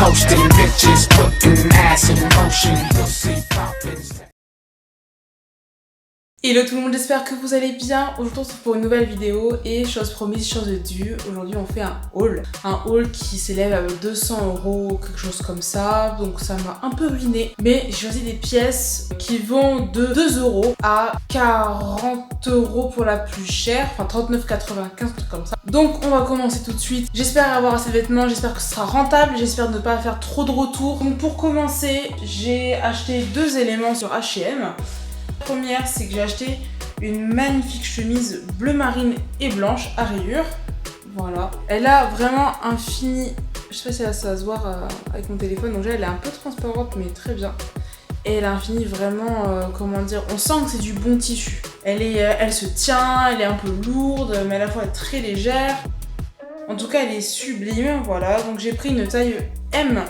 coasting, bitches putting ass in motion. Pussy popping. Hello tout le monde, j'espère que vous allez bien. Aujourd'hui on se retrouve pour une nouvelle vidéo et chose promise, chose due. Aujourd'hui on fait un haul. Un haul qui s'élève à 200 €, quelque chose comme ça. Donc ça m'a un peu ruiné. Mais j'ai choisi des pièces qui vont de 2 € à 40 € pour la plus chère. Enfin 39,95, un truc comme ça. Donc on va commencer tout de suite. J'espère avoir assez de vêtements, j'espère que ce sera rentable. J'espère ne pas faire trop de retours. Donc pour commencer, j'ai acheté 2 éléments sur H&M. La première, c'est que j'ai acheté une magnifique chemise bleu marine et blanche à rayures. Voilà. Elle a vraiment un fini... Je sais pas si ça va se voir avec mon téléphone. Donc elle est un peu transparente, mais très bien. Et elle a un fini vraiment... comment dire, on sent que c'est du bon tissu. Elle se tient, elle est un peu lourde, mais à la fois très légère. En tout cas, elle est sublime. Voilà. Donc j'ai pris une taille M.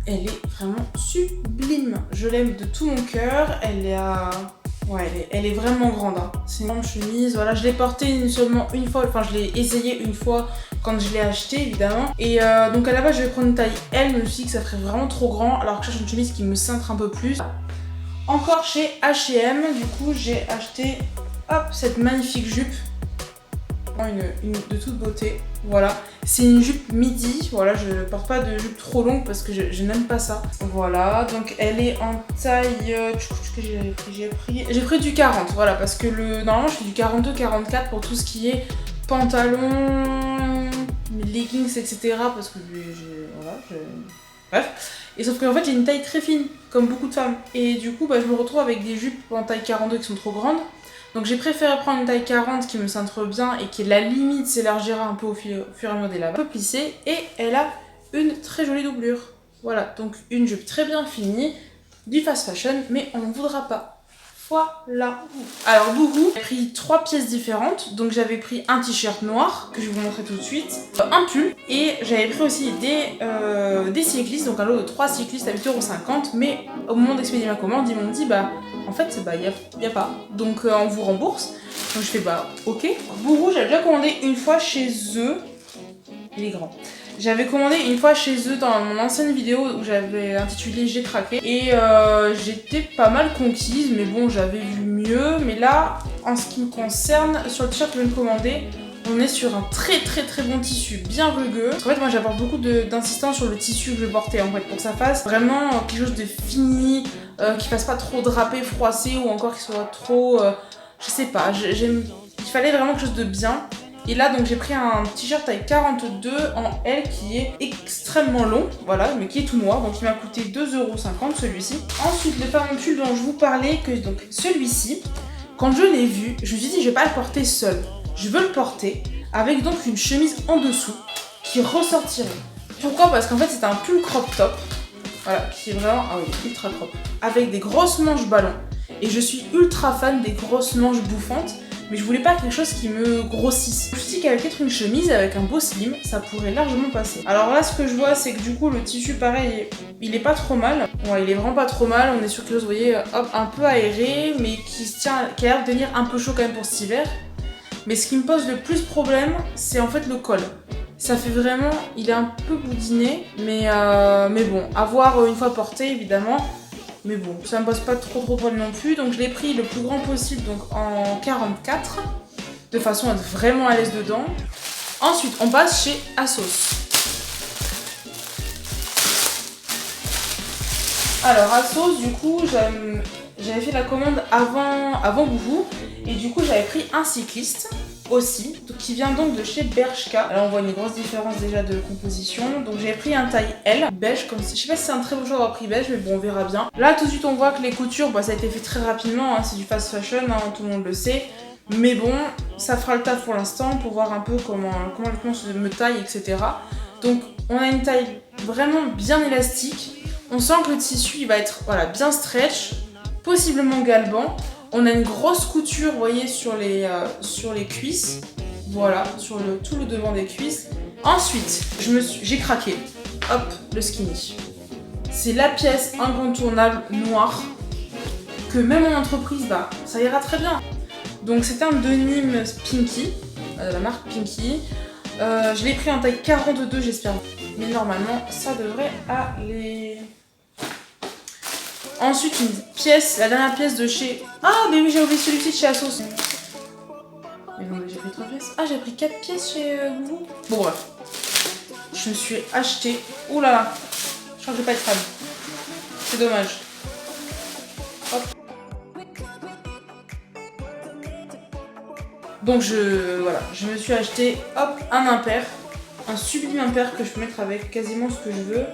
Elle est vraiment sublime. Je l'aime de tout mon cœur. Elle est vraiment grande. Hein. C'est une grande chemise. Voilà, je l'ai portée seulement une fois. Enfin, je l'ai essayée une fois quand je l'ai achetée, évidemment. Et donc à la base, je vais prendre une taille L. Je me suis dit que ça ferait vraiment trop grand. Alors que je cherche une chemise qui me cintre un peu plus. Encore chez H&M, du coup, j'ai acheté cette magnifique jupe. Une de toute beauté, voilà, c'est une jupe midi, voilà, je porte pas de jupe trop longue parce que je n'aime pas ça, voilà, donc elle est en taille, j'ai pris du 40, voilà, parce que normalement je fais du 42-44 pour tout ce qui est pantalon, leggings, etc, parce que bref, et sauf qu'en fait j'ai une taille très fine, comme beaucoup de femmes, et du coup je me retrouve avec des jupes en taille 42 qui sont trop grandes. Donc j'ai préféré prendre une taille 40 qui me cintre bien et qui, la limite, s'élargira un peu au fur et à mesure des lavas. Un peu plissée et elle a une très jolie doublure. Voilà, donc une jupe très bien finie, du fast fashion, mais on n'en voudra pas. Voilà. Alors Bouhou, j'ai pris 3 pièces différentes. Donc j'avais pris un t-shirt noir, que je vais vous montrer tout de suite, un pull, et j'avais pris aussi des cyclistes, donc un lot de 3 cyclistes à 8,50 €. Mais au moment d'expédier ma commande, ils m'ont dit en fait y a pas, donc on vous rembourse. Donc je fais ok. Bouhou, j'avais déjà commandé une fois chez eux. Il est grand. J'avais commandé une fois chez eux dans mon ancienne vidéo où j'avais intitulé J'ai craqué. Et j'étais pas mal conquise, mais bon, j'avais vu mieux. Mais là, en ce qui me concerne, sur le t-shirt que je viens de commander, on est sur un très bon tissu, bien rugueux. Parce qu'en fait, moi j'apporte beaucoup d'insistance sur le tissu que je portais en fait, pour que ça fasse vraiment quelque chose de fini, qui fasse pas trop drapé, froissé, ou encore qui soit trop... je sais pas, il fallait vraiment quelque chose de bien. Et là donc j'ai pris un t-shirt taille 42 en L qui est extrêmement long, voilà, mais qui est tout noir, donc il m'a coûté 2,50 € celui-ci. Ensuite le fameux pull dont je vous parlais, donc celui-ci, quand je l'ai vu, je me suis dit je vais pas le porter seul, je veux le porter avec donc une chemise en dessous qui ressortirait. Pourquoi ? Parce qu'en fait c'est un pull crop top, voilà, qui est vraiment ultra crop, avec des grosses manches ballons, et je suis ultra fan des grosses manches bouffantes. Mais je voulais pas quelque chose qui me grossisse. Je me suis dit qu'avec peut-être une chemise avec un beau slim, ça pourrait largement passer. Alors là, ce que je vois, c'est que du coup, le tissu, pareil, il est pas trop mal. Ouais, il est vraiment pas trop mal. On est sur quelque chose, vous voyez, un peu aéré, mais qui a l'air de devenir un peu chaud quand même pour cet hiver. Mais ce qui me pose le plus problème, c'est en fait le col. Ça fait vraiment, il est un peu boudiné, mais bon, à voir une fois porté, évidemment. Mais bon, ça me pose pas trop de problème non plus. Donc je l'ai pris le plus grand possible, donc en 44, de façon à être vraiment à l'aise dedans. Ensuite, on passe chez ASOS. Alors ASOS, du coup, j'avais fait la commande avant Bouhou. Et du coup, j'avais pris un cycliste aussi, qui vient donc de chez Bershka. Alors on voit une grosse différence déjà de composition. Donc j'ai pris un taille L, beige, comme si, je sais pas si c'est un très beau choix d'avoir pris beige, mais bon, on verra bien. Là tout de suite on voit que les coutures, ça a été fait très rapidement, hein, c'est du fast fashion, hein, tout le monde le sait. Mais bon, ça fera le taf pour l'instant, pour voir un peu comment les vêtements me taillent, etc. Donc on a une taille vraiment bien élastique. On sent que le tissu il va être bien stretch, possiblement galbant. On a une grosse couture, vous voyez, sur les cuisses. Voilà, sur tout le devant des cuisses. Ensuite, j'ai craqué. Hop, le skinny. C'est la pièce incontournable noire que même en entreprise, ça ira très bien. Donc c'est un denim Pinky, la marque Pinky. Je l'ai pris en taille 42, j'espère. Mais normalement, ça devrait aller. Ensuite, une pièce, la dernière pièce de chez... Ah, mais oui, j'ai oublié celui-ci de chez Asos. Mais non, j'ai pris 3 pièces. Ah, j'ai pris 4 pièces chez Google. Bon, bref. Je me suis acheté... Ouh là là. Je crois que je vais pas être fan. C'est dommage. Hop. Donc, voilà. Je me suis acheté, hop, un impair. Un sublime impair que je peux mettre avec quasiment ce que je veux.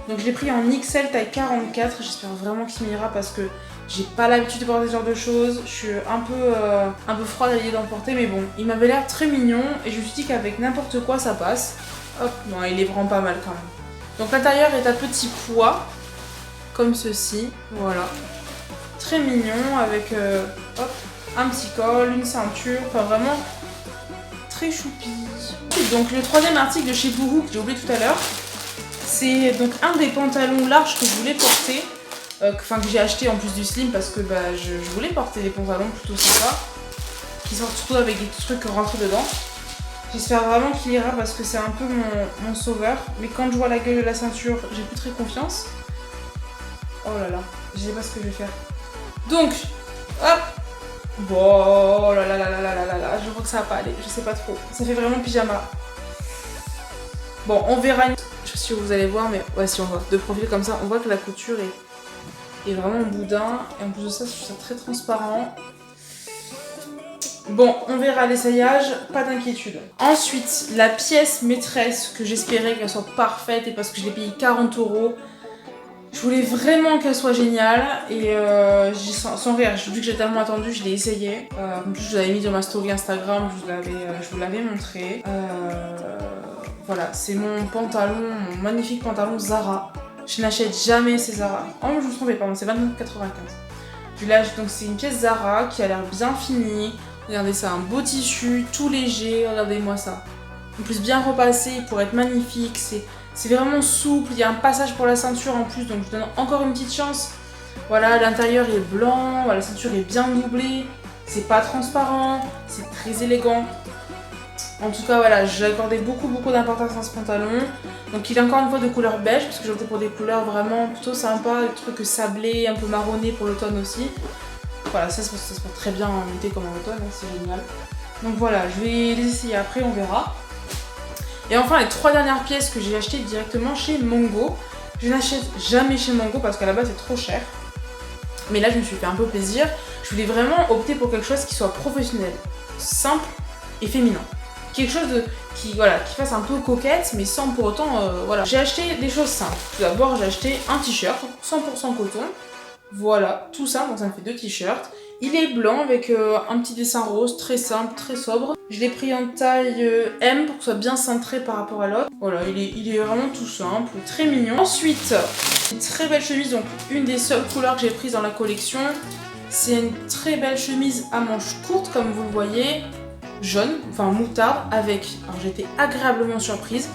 Donc je l'ai pris en XL taille 44, j'espère vraiment qu'il m'ira parce que j'ai pas l'habitude de porter ce genre de choses. Je suis un peu froide à l'idée d'en porter, mais bon, il m'avait l'air très mignon et je me suis dit qu'avec n'importe quoi ça passe. Hop, non, il est vraiment pas mal quand même. Donc l'intérieur est à petit pois, comme ceci, voilà. Très mignon avec hop, un petit col, une ceinture, enfin vraiment très choupi. Donc le troisième article de chez Boohoo que j'ai oublié tout à l'heure, c'est donc un des pantalons larges que je voulais porter, que j'ai acheté en plus du slim parce que je voulais porter des pantalons plutôt sympas, qui sortent surtout avec des trucs rentrés dedans. J'espère vraiment qu'il ira parce que c'est un peu mon sauveur, mais quand je vois la gueule de la ceinture, j'ai plus très confiance. Oh là là, je sais pas ce que je vais faire. Donc, hop. Bon, oh là là là là là là là, je crois que ça va pas aller, je sais pas trop. Ça fait vraiment pyjama. Bon, on verra. Je sais pas si vous allez voir, mais ouais, si on voit de profil comme ça, on voit que la couture est vraiment boudin. Et en plus de ça, je trouve ça très transparent. Bon, on verra l'essayage, pas d'inquiétude. Ensuite, la pièce maîtresse que j'espérais qu'elle soit parfaite et parce que je l'ai payée 40 €. Je voulais vraiment qu'elle soit géniale et sans rire, vu que j'ai tellement attendu, je l'ai essayé. En plus, je vous l'avais mis dans ma story Instagram, je vous l'avais montré. Voilà, c'est mon magnifique pantalon Zara. Je n'achète jamais ces Zara. Oh, je me trompais, pardon, c'est 29,95. Je l'achète, donc c'est une pièce Zara qui a l'air bien finie. Regardez ça, un beau tissu, tout léger, regardez-moi ça. En plus, bien repassé pour être magnifique, c'est vraiment souple, il y a un passage pour la ceinture en plus, donc je vous donne encore une petite chance. Voilà, l'intérieur est blanc, la ceinture est bien doublée, c'est pas transparent, c'est très élégant. En tout cas, voilà, j'ai accordé beaucoup d'importance à ce pantalon. Donc il est encore une fois de couleur beige, parce que j'ai opté pour des couleurs vraiment plutôt sympas, des trucs sablés, un peu marronnés pour l'automne aussi. Voilà, ça se porte très bien en été comme en automne, hein, c'est génial. Donc voilà, je vais les essayer après, on verra. Et enfin, les 3 dernières pièces que j'ai achetées directement chez Mongo. Je n'achète jamais chez Mongo parce qu'à la base c'est trop cher. Mais là, je me suis fait un peu plaisir. Je voulais vraiment opter pour quelque chose qui soit professionnel, simple et féminin. Quelque chose qui fasse un peu coquette, mais sans pour autant, voilà. J'ai acheté des choses simples. Tout d'abord, j'ai acheté un t-shirt 100% coton. Voilà, tout simple, donc ça me fait 2 t-shirts. Il est blanc avec un petit dessin rose, très simple, très sobre. Je l'ai pris en taille M pour que ce soit bien cintré par rapport à l'autre. Voilà, il est vraiment tout simple, très mignon. Ensuite, une très belle chemise, donc une des seules couleurs que j'ai prises dans la collection. C'est une très belle chemise à manches courtes, comme vous le voyez, jaune, enfin moutarde, avec, alors j'ai été agréablement surprise,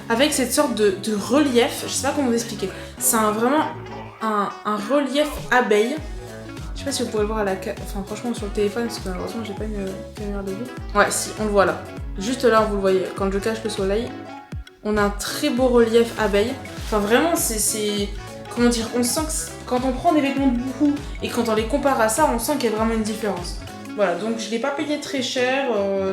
avec cette sorte de relief, je sais pas comment vous expliquer. C'est vraiment un relief abeille. Je sais pas si vous pouvez le voir à la enfin franchement sur le téléphone parce que malheureusement j'ai pas une caméra de vue. Ouais, si, on le voit là. Juste là, vous le voyez, quand je cache le soleil, on a un très beau relief abeille. Enfin vraiment, c'est comment dire, on sent que quand on prend des vêtements de Boohoo et quand on les compare à ça, on sent qu'il y a vraiment une différence. Voilà, donc je l'ai pas payé très cher,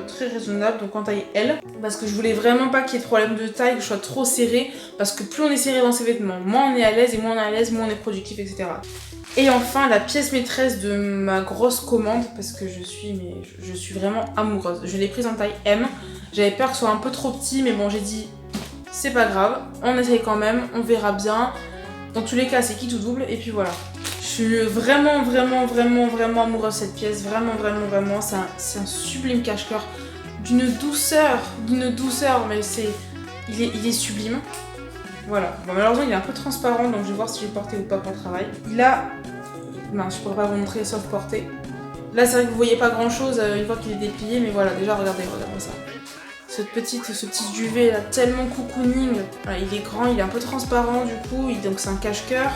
très raisonnable, donc en taille L. Parce que je voulais vraiment pas qu'il y ait de problème de taille, que je sois trop serrée. Parce que plus on est serré dans ses vêtements, moins on est à l'aise, et moins on est à l'aise, moins on est productif, etc. Et enfin, la pièce maîtresse de ma grosse commande, parce que je suis vraiment amoureuse. Je l'ai prise en taille M. J'avais peur que ce soit un peu trop petit, mais bon, j'ai dit, c'est pas grave, on essaye quand même, on verra bien. Dans tous les cas, c'est qui tout double, et puis voilà. Je suis vraiment amoureuse de cette pièce, vraiment. C'est un sublime cache-cœur, d'une douceur, mais il est sublime. Voilà. Bon, malheureusement, il est un peu transparent, donc je vais voir si je vais le porter ou pas pour le travail. Il a... Mince, je pourrais pas vous montrer sauf porter. Là, c'est vrai que vous voyez pas grand-chose une fois qu'il est déplié, mais voilà, déjà, regardez ça. Ce petit duvet là, tellement cocooning. Voilà, il est grand, il est un peu transparent du coup, donc c'est un cache-cœur.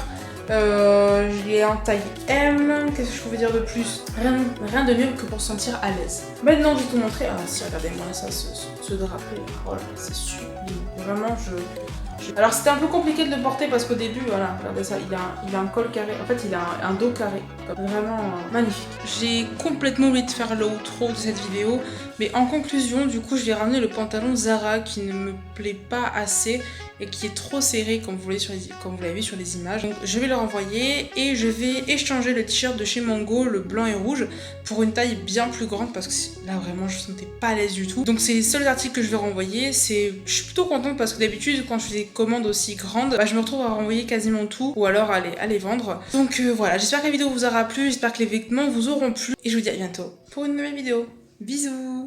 Je l'ai en taille M. Qu'est-ce que je pouvais dire de plus? Rien de mieux que pour se sentir à l'aise. Maintenant, je vais tout montrer. Ah si, regardez-moi ça, ce drapé. Voilà, c'est sublime. Vraiment, Alors c'était un peu compliqué de le porter parce qu'au début, voilà, regardez ça, il a un col carré. En fait, il a un dos carré. Vraiment magnifique. J'ai complètement oublié de faire l'outro de cette vidéo. Mais en conclusion, du coup, je vais ramener le pantalon Zara qui ne me plaît pas assez et qui est trop serré comme vous l'avez vu sur les images. Donc je vais le renvoyer et je vais échanger le t-shirt de chez Mango, le blanc et rouge, pour une taille bien plus grande parce que là vraiment je me sentais pas à l'aise du tout. Donc c'est les seuls articles que je vais renvoyer. Je suis plutôt contente parce que d'habitude quand je fais des commandes aussi grandes, je me retrouve à renvoyer quasiment tout ou alors à les vendre. Donc voilà, j'espère que la vidéo vous aura plu, j'espère que les vêtements vous auront plu et je vous dis à bientôt pour une nouvelle vidéo. Bisous!